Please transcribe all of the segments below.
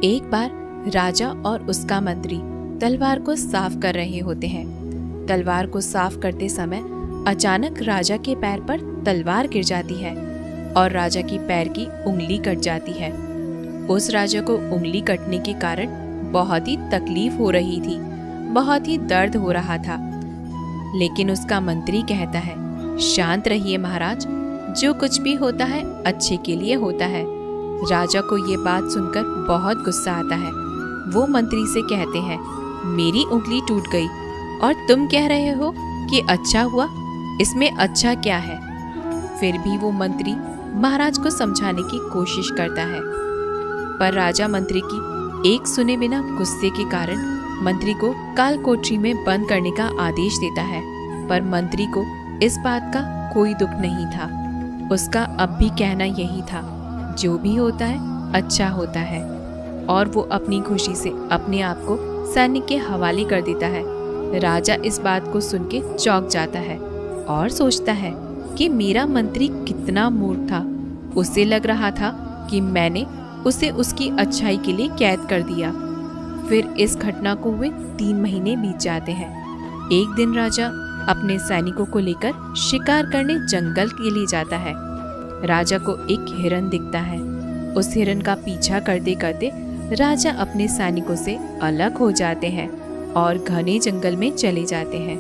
एक बार राजा और उसका मंत्री तलवार को साफ कर रहे होते हैं। तलवार को साफ करते समय अचानक राजा के पैर पर तलवार गिर जाती है और राजा की पैर की उंगली कट जाती है। उस राजा को उंगली कटने के कारण बहुत ही तकलीफ हो रही थी, बहुत ही दर्द हो रहा था। लेकिन उसका मंत्री कहता है, शांत रहिए महाराज, जो कुछ भी होता है अच्छे के लिए होता है। राजा को ये बात सुनकर बहुत गुस्सा आता है। वो मंत्री से कहते हैं, मेरी उंगली टूट गई और तुम कह रहे हो कि अच्छा हुआ, इसमें अच्छा क्या है? फिर भी वो मंत्री महाराज को समझाने की कोशिश करता है, पर राजा मंत्री की एक सुने बिना गुस्से के कारण मंत्री को काल कोठरी में बंद करने का आदेश देता है। पर मंत्री को इस बात का कोई दुख नहीं था। उसका अब भी कहना यही था, जो भी होता है अच्छा होता है, और वो अपनी खुशी से अपने आप को सैनिक के हवाले कर देता है। राजा इस बात को सुन के चौंक जाता है और सोचता है कि मेरा मंत्री कितना मूर्ख था। उसे लग रहा था कि मैंने उसे उसकी अच्छाई के लिए कैद कर दिया। फिर इस घटना को हुए 3 महीने बीत जाते हैं। एक दिन राजा अपने सैनिकों को लेकर शिकार करने जंगल के लिए जाता है। राजा को एक हिरन दिखता है। उस हिरन का पीछा करते करते राजा अपने सैनिकों से अलग हो जाते हैं और घने जंगल में चले जाते हैं।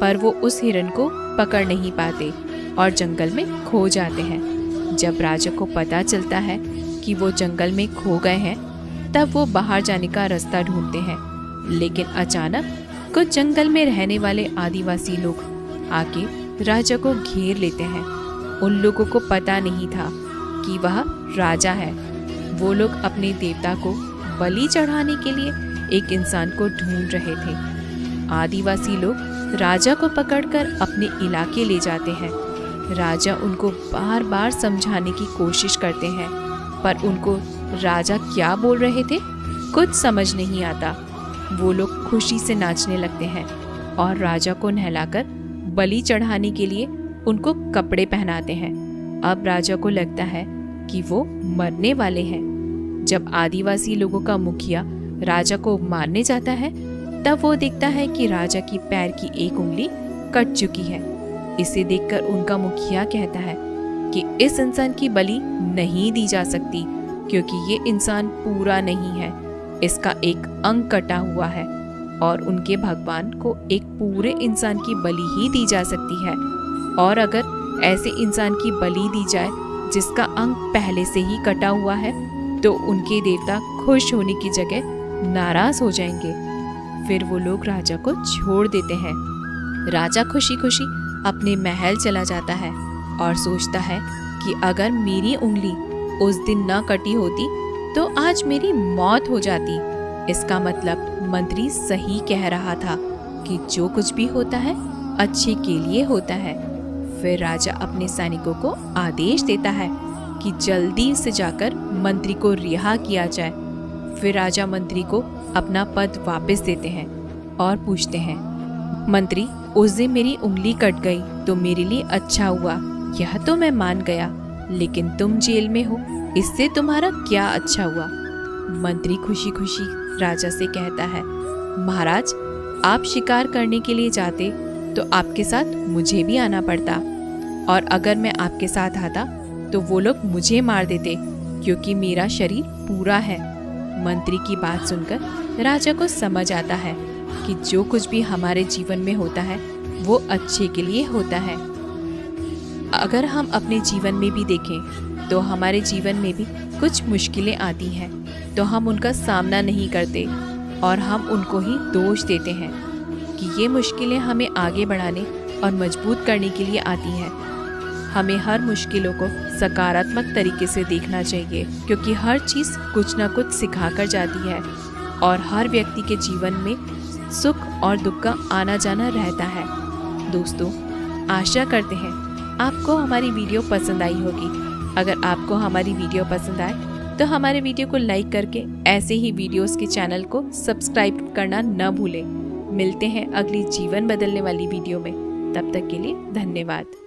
पर वो उस हिरन को पकड़ नहीं पाते और जंगल में खो जाते हैं। जब राजा को पता चलता है कि वो जंगल में खो गए हैं, तब वो बाहर जाने का रास्ता ढूंढते हैं। लेकिन अचानक कुछ जंगल में रहने वाले आदिवासी लोग आके राजा को घेर लेते हैं। उन लोगों को पता नहीं था कि वह राजा है। वो लोग अपने देवता को बलि चढ़ाने के लिए एक इंसान को ढूंढ रहे थे। आदिवासी लोग राजा को पकड़कर अपने इलाके ले जाते हैं। राजा उनको बार बार समझाने की कोशिश करते हैं, पर उनको राजा क्या बोल रहे थे कुछ समझ नहीं आता। वो लोग खुशी से नाचने लगते हैं और राजा को नहलाकर बलि चढ़ाने के लिए उनको कपड़े पहनाते हैं। अब राजा को लगता है कि वो मरने वाले हैं। जब आदिवासी लोगों का मुखिया राजा को मारने जाता है, तब वो देखता है कि राजा की पैर की एक उंगली कट चुकी है। इसे देखकर उनका मुखिया कहता है कि इस इंसान की बलि नहीं दी जा सकती, क्योंकि ये इंसान पूरा नहीं है, इसका एक अंग कटा हुआ है और उनके भगवान को एक पूरे इंसान की बलि ही दी जा सकती है। और अगर ऐसे इंसान की बलि दी जाए जिसका अंग पहले से ही कटा हुआ है, तो उनके देवता खुश होने की जगह नाराज हो जाएंगे। फिर वो लोग राजा को छोड़ देते हैं। राजा खुशी खुशी अपने महल चला जाता है और सोचता है कि अगर मेरी उंगली उस दिन न कटी होती तो आज मेरी मौत हो जाती। इसका मतलब मंत्री सही कह रहा था कि जो कुछ भी होता है अच्छे के लिए होता है। फिर राजा अपने सैनिकों को आदेश देता है कि जल्दी से जाकर मंत्री को रिहा किया जाए। फिर राजा मंत्री को अपना पद वापस देते हैं और पूछते हैं, मंत्री, उस दिन मेरी उंगली कट गई तो मेरे लिए अच्छा हुआ, यह तो मैं मान गया, लेकिन तुम जेल में हो, इससे तुम्हारा क्या अच्छा हुआ? मंत्री खुशी खुशी राजा से कहता है, महाराज, आप शिकार करने के लिए जाते तो आपके साथ मुझे भी आना पड़ता, और अगर मैं आपके साथ आता तो वो लोग मुझे मार देते, क्योंकि मेरा शरीर पूरा है। मंत्री की बात सुनकर राजा को समझ आता है कि जो कुछ भी हमारे जीवन में होता है वो अच्छे के लिए होता है। अगर हम अपने जीवन में भी देखें तो हमारे जीवन में भी कुछ मुश्किलें आती हैं, तो हम उनका सामना नहीं करते और हम उनको ही दोष देते हैं कि ये मुश्किलें हमें आगे बढ़ाने और मजबूत करने के लिए आती हैं। हमें हर मुश्किलों को सकारात्मक तरीके से देखना चाहिए, क्योंकि हर चीज़ कुछ न कुछ सिखा कर जाती है और हर व्यक्ति के जीवन में सुख और दुख का आना जाना रहता है। दोस्तों, आशा करते हैं आपको हमारी वीडियो पसंद आई होगी। अगर आपको हमारी वीडियो पसंद आए तो हमारे वीडियो को लाइक करके ऐसे ही वीडियोस के चैनल को सब्सक्राइब करना न भूलें। मिलते हैं अगली जीवन बदलने वाली वीडियो में। तब तक के लिए धन्यवाद।